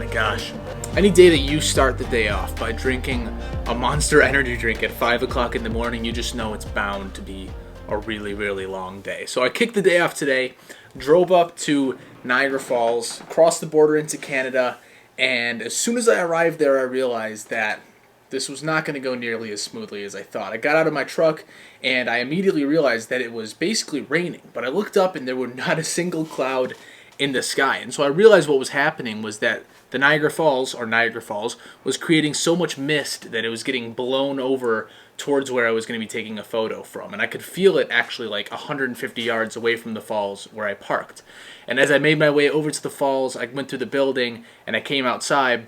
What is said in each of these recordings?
gosh. Any day that you start the day off by drinking a Monster energy drink at 5 o'clock in the morning, you just know it's bound to be a really, really long day. So I kicked the day off today, drove up to Niagara Falls, crossed the border into Canada, and as soon as I arrived there, I realized that this was not going to go nearly as smoothly as I thought. I got out of my truck and I immediately realized that it was basically raining, but I looked up and there were not a single cloud in the sky. And so I realized what was happening was that the Niagara Falls, was creating so much mist that it was getting blown over towards where I was going to be taking a photo from. And I could feel it actually like 150 yards away from the falls where I parked. And as I made my way over to the falls, I went through the building and I came outside,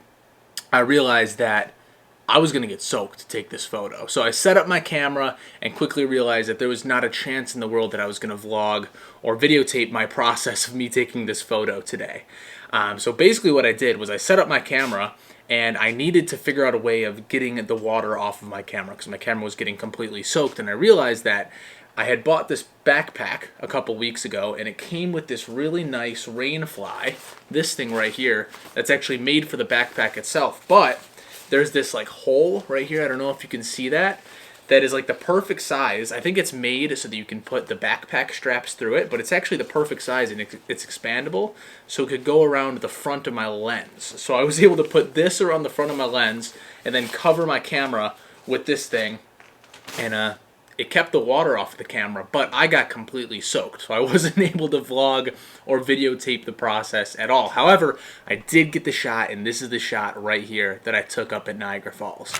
I realized that I was going to get soaked to take this photo. So I set up my camera and quickly realized that there was not a chance in the world that I was going to vlog or videotape my process of me taking this photo today. So basically what I did was I set up my camera and I needed to figure out a way of getting the water off of my camera because my camera was getting completely soaked. And I realized that I had bought this backpack a couple weeks ago and it came with this really nice Rainfly, this thing right here, that's actually made for the backpack itself. But there's this like hole right here, I don't know if you can see that, that is like the perfect size. I think it's made so that you can put the backpack straps through it, but it's actually the perfect size and it's expandable, so it could go around the front of my lens. So I was able to put this around the front of my lens and then cover my camera with this thing, and it kept the water off the camera, but I got completely soaked, so I wasn't able to vlog or videotape the process at all. However, I did get the shot, and this is the shot right here that I took up at Niagara Falls.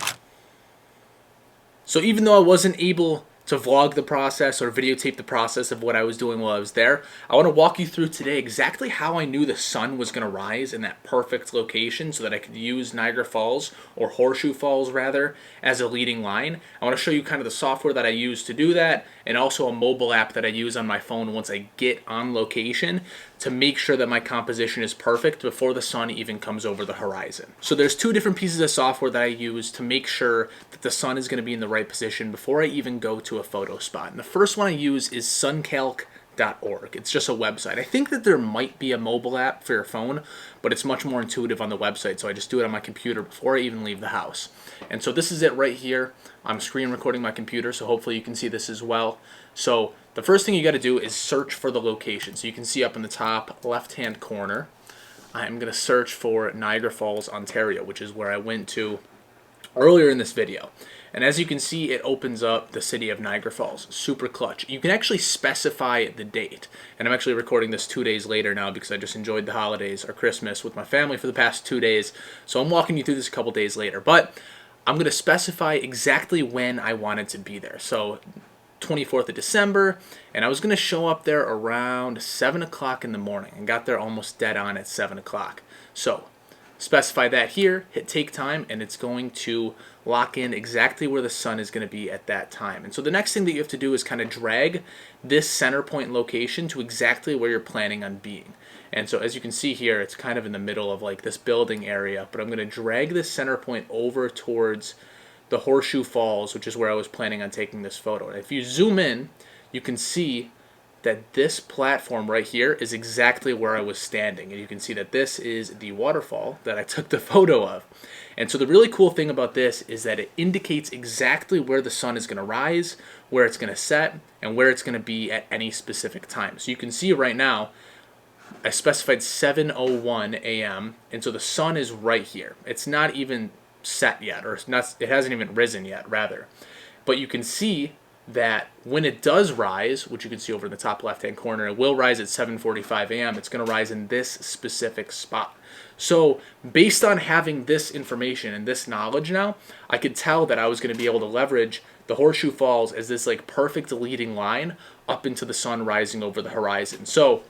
So even though I wasn't able to vlog the process or videotape the process of what I was doing while I was there, I want to walk you through today exactly how I knew the sun was going to rise in that perfect location so that I could use Niagara Falls, or Horseshoe Falls rather, as a leading line. I want to show you kind of the software that I use to do that, and also a mobile app that I use on my phone once I get on location to make sure that my composition is perfect before the sun even comes over the horizon. So there's two different pieces of software that I use to make sure that the sun is going to be in the right position before I even go to a photo spot. And the first one I use is suncalc.org. It's just a website. I think that there might be a mobile app for your phone, but it's much more intuitive on the website, so I just do it on my computer before I even leave the house. And so this is it right here. I'm screen recording my computer, so hopefully you can see this as well. So the first thing you got to do is search for the location. So you can see up in the top left-hand corner, I'm going to search for Niagara Falls, Ontario, which is where I went to earlier in this video. And as you can see, it opens up the city of Niagara Falls. Super clutch. You can actually specify the date. And I'm actually recording this 2 days later now because I just enjoyed the holidays or Christmas with my family for the past 2 days. So I'm walking you through this a couple days later. But I'm going to specify exactly when I wanted to be there. So 24th of December, and I was going to show up there around 7 o'clock in the morning and got there almost dead on at 7 o'clock. So specify that here, hit take time, and it's going to lock in exactly where the sun is going to be at that time. And so the next thing that you have to do is kind of drag this center point location to exactly where you're planning on being. And so as you can see here, it's kind of in the middle of like this building area, but I'm going to drag this center point over towards the Horseshoe Falls, which is where I was planning on taking this photo. And if you zoom in, you can see that this platform right here is exactly where I was standing. And you can see that this is the waterfall that I took the photo of. And so the really cool thing about this is that it indicates exactly where the sun is going to rise, where it's going to set, and where it's going to be at any specific time. So you can see right now, I specified 7:01 a.m. and so the sun is right here. It's not even set yet, or it hasn't even risen yet, rather. But you can see that when it does rise, which you can see over in the top left-hand corner, it will rise at 7:45 a.m. It's going to rise in this specific spot. So based on having this information and this knowledge now, I could tell that I was going to be able to leverage the Horseshoe Falls as this like perfect leading line up into the sun rising over the horizon. So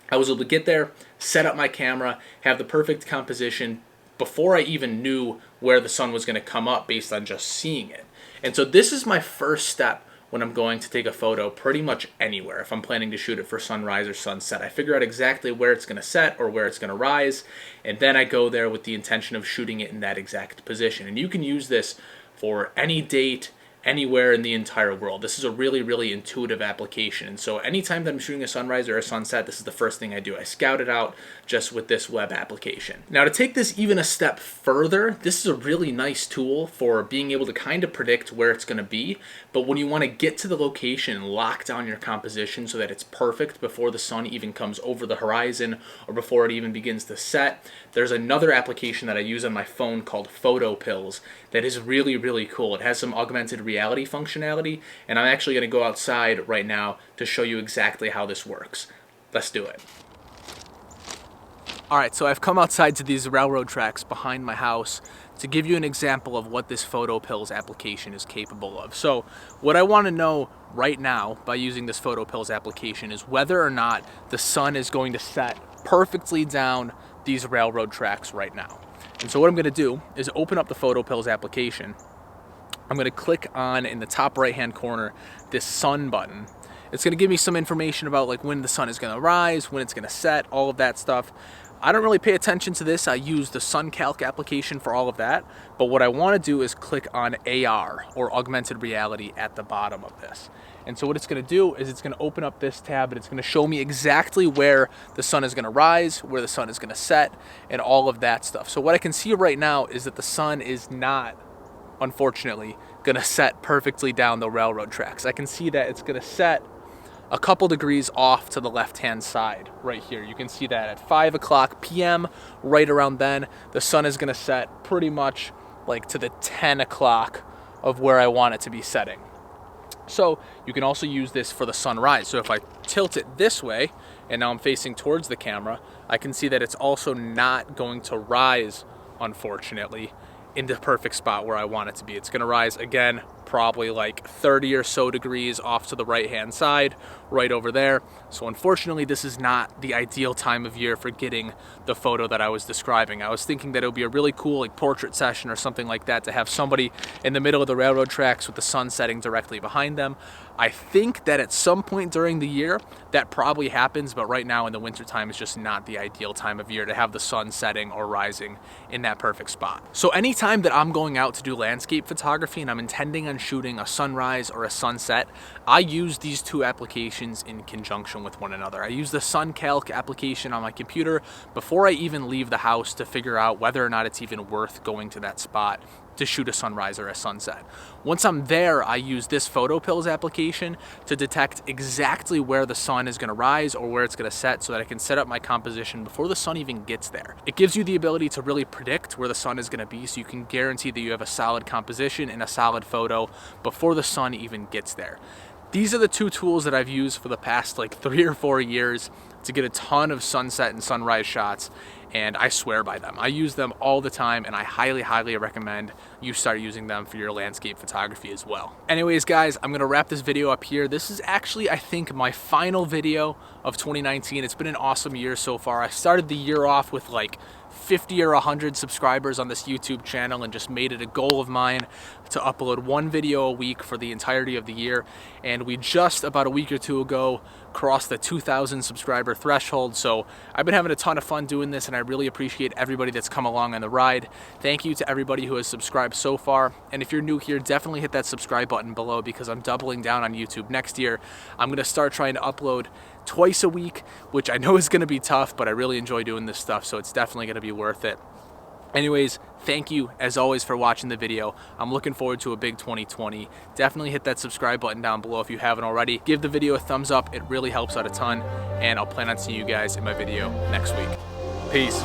I was able to get there, set up my camera, have the perfect composition before I even knew where the sun was going to come up based on just seeing it. And so this is my first step when I'm going to take a photo pretty much anywhere. If I'm planning to shoot it for sunrise or sunset, I figure out exactly where it's going to set or where it's going to rise, and then I go there with the intention of shooting it in that exact position. And you can use this for any date, anywhere in the entire world. This is a really, really intuitive application. And so anytime that I'm shooting a sunrise or a sunset, this is the first thing I do. I scout it out just with this web application. Now, to take this even a step further, this is a really nice tool for being able to kind of predict where it's going to be. But when you want to get to the location and lock down your composition so that it's perfect before the sun even comes over the horizon or before it even begins to set, there's another application that I use on my phone called PhotoPills that is really, really cool. It has some augmented reality functionality, and I'm actually going to go outside right now to show you exactly how this works. Let's do it. All right, so I've come outside to these railroad tracks behind my house to give you an example of what this PhotoPills application is capable of. So what I want to know right now by using this PhotoPills application is whether or not the sun is going to set perfectly down these railroad tracks right now. And so what I'm going to do is open up the PhotoPills application. I'm going to click on, in the top right hand corner, this sun button. It's going to give me some information about like when the sun is going to rise, when it's going to set, all of that stuff. I don't really pay attention to this. I use the SunCalc application for all of that. But what I want to do is click on AR, or augmented reality, at the bottom of this. And so what it's going to do is it's going to open up this tab and it's going to show me exactly where the sun is going to rise, where the sun is going to set, and all of that stuff. So what I can see right now is that the sun is not, unfortunately, going to set perfectly down the railroad tracks. I can see that it's going to set a couple degrees off to the left-hand side right here. You can see that at 5 o'clock p.m., right around then, the sun is going to set pretty much like to the 10 o'clock of where I want it to be setting. So you can also use this for the sunrise. So if I tilt it this way, and now I'm facing towards the camera, I can see that it's also not going to rise, unfortunately, in the perfect spot where I want it to be. It's going to rise again, probably like 30 or so degrees off to the right hand side, right over there. So unfortunately, this is not the ideal time of year for getting the photo that I was describing. I was thinking that it would be a really cool like portrait session or something like that to have somebody in the middle of the railroad tracks with the sun setting directly behind them. I think that at some point during the year that probably happens, but right now in the wintertime is just not the ideal time of year to have the sun setting or rising in that perfect spot. So anytime that I'm going out to do landscape photography and I'm intending on shooting a sunrise or a sunset, I use these two applications in conjunction with one another. I use the SunCalc application on my computer before I even leave the house to figure out whether or not it's even worth going to that spot to shoot a sunrise or a sunset. Once I'm there, I use this PhotoPills application to detect exactly where the sun is going to rise or where it's going to set so that I can set up my composition before the sun even gets there. It gives you the ability to really predict where the sun is going to be so you can guarantee that you have a solid composition and a solid photo before the sun even gets there. These are the two tools that I've used for the past like 3 or 4 years to get a ton of sunset and sunrise shots, and I swear by them. I use them all the time, and I highly, highly recommend you start using them for your landscape photography as well. Anyways, guys, I'm gonna wrap this video up here. This is actually, I think, my final video of 2019. It's been an awesome year so far. I started the year off with like 50 or 100 subscribers on this YouTube channel and just made it a goal of mine to upload one video a week for the entirety of the year. And we just about a week or two ago crossed the 2,000 subscriber threshold. So I've been having a ton of fun doing this, and I really appreciate everybody that's come along on the ride. Thank you to everybody who has subscribed so far. And if you're new here, definitely hit that subscribe button below, because I'm doubling down on YouTube next year. I'm gonna start trying to upload twice a week, which I know is gonna be tough, but I really enjoy doing this stuff, so it's definitely gonna be worth it. Anyways, thank you as always for watching the video. I'm looking forward to a big 2020. Definitely hit that subscribe button down below if you haven't already. Give the video a thumbs up, it really helps out a ton, and I'll plan on seeing you guys in my video next week. Peace.